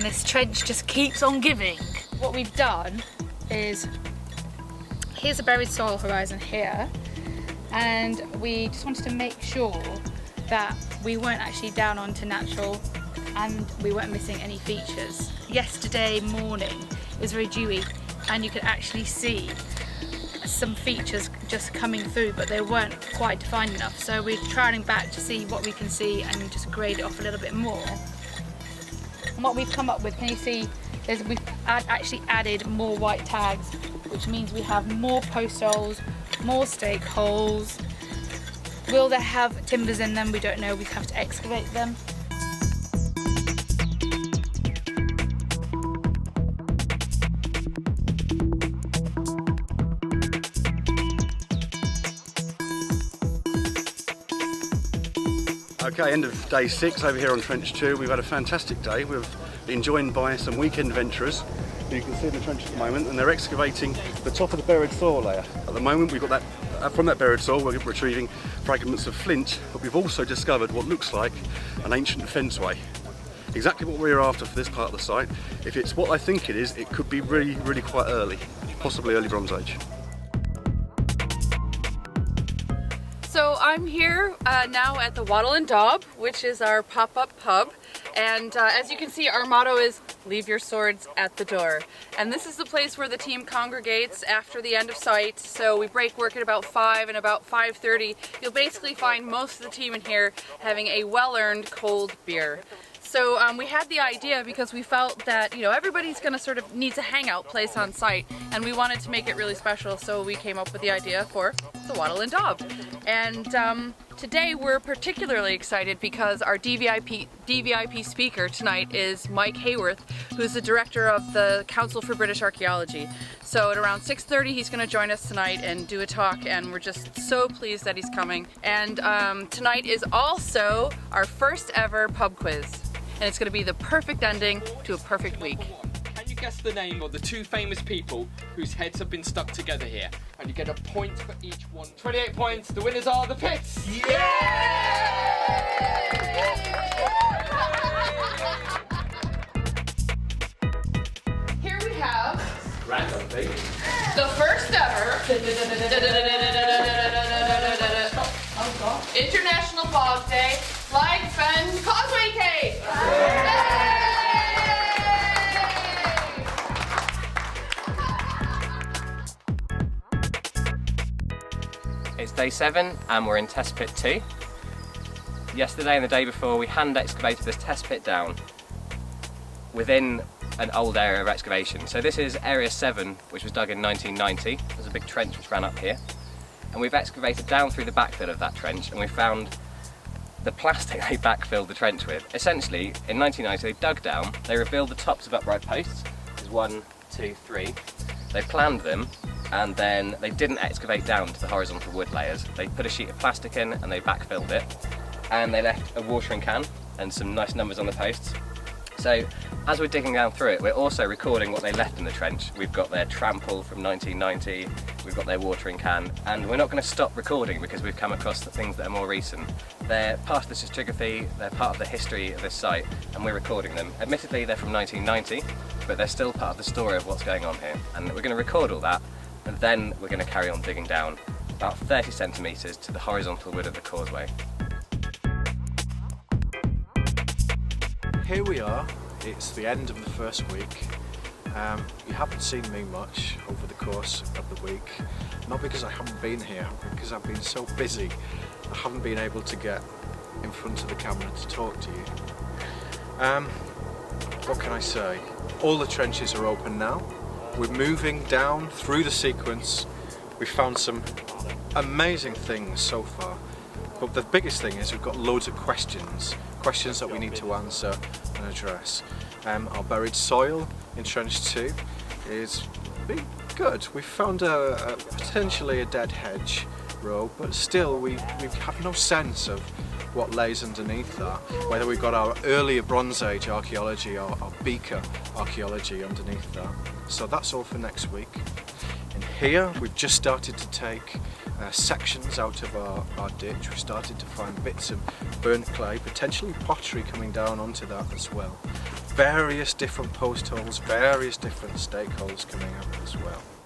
and this trench just keeps on giving. What we've done is, here's a buried soil horizon here, and we just wanted to make sure that we weren't actually down onto natural and we weren't missing any features. Yesterday morning it was very dewy and you could actually see some features just coming through, but they weren't quite defined enough, so we're trialing back to see what we can see and just grade it off a little bit more. And what we've come up with, can you see, is we've actually added more white tags, which means we have more post holes, more stake holes. Will they have timbers in them? We don't know, we have to excavate them. Okay, end of day 6 over here on Trench 2. We've had a fantastic day. We've been joined by some weekend venturers who you can see in the trench at the moment, and they're excavating the top of the buried soil layer. At the moment we've got that, from that buried soil we're retrieving fragments of flint, but we've also discovered what looks like an ancient fenceway. Exactly what we're after for this part of the site. If it's what I think it is, it could be really quite early, possibly early Bronze Age. So I'm here now at the Wattle Daub, which is our pop-up pub, and as you can see, our motto is "Leave your swords at the door." And this is the place where the team congregates after the end of site. So we break work at about 5, and about 5:30 you'll basically find most of the team in here having a well-earned cold beer. So we had the idea because we felt that, you know, everybody's going to sort of needs a hangout place on site, and we wanted to make it really special, so we came up with the idea for the Wattle Daub. And today we're particularly excited because our DVIP speaker tonight is Mike Hayworth, who's the director of the Council for British Archaeology. So at around 6:30 he's going to join us tonight and do a talk, and we're just so pleased that he's coming. And tonight is also our first ever pub quiz, and it's going to be the perfect ending to a perfect week. Can you guess the name of the 2 famous people whose heads have been stuck together here? And you get a point for each one. 28 points. The winners are the Pits. Yeah! Here we have Random thing. the first ever International Bog Day Flag Bend Causeway Cake! It's day 7 and we're in test pit 2. Yesterday and the day before we hand excavated this test pit down within an old area of excavation. So this is area 7, which was dug in 1990. There's a big trench which ran up here, and we've excavated down through the backfill of that trench, and we found the plastic they backfilled the trench with. Essentially, in 1990 they dug down, they revealed the tops of upright posts. There's 1, 2, 3. They planned them, and then they didn't excavate down to the horizontal wood layers. They put a sheet of plastic in and they backfilled it, and they left a watering can and some nice numbers on the posts. So as we're digging down through it, we're also recording what they left in the trench. We've got their trample from 1990, we've got their watering can, and we're not going to stop recording because we've come across the things that are more recent. They're part of the stratigraphy, they're part of the history of this site, and we're recording them. Admittedly, they're from 1990, but they're still part of the story of what's going on here. And we're going to record all that, and then we're going to carry on digging down about 30 centimetres to the horizontal wood of the causeway. Here we are, it's the end of the first week. You haven't seen me much over the course of the week, not because I haven't been here, but because I've been so busy I haven't been able to get in front of the camera to talk to you. What can I say? All the trenches are open now. We're moving down through the sequence. We found some amazing things so far, but the biggest thing is we've got loads of questions that we need to answer and address. Our buried soil in Trench 2 is pretty good. We found potentially a dead hedge row, but still we have no sense of what lays underneath that, whether we've got our earlier Bronze Age archaeology or our beaker archaeology underneath that. So that's all for next week. In here we've just started to take sections out of our ditch. We've started to find bits of burnt clay, potentially pottery coming down onto that as well. various different post holes, various different stakeholders coming up as well.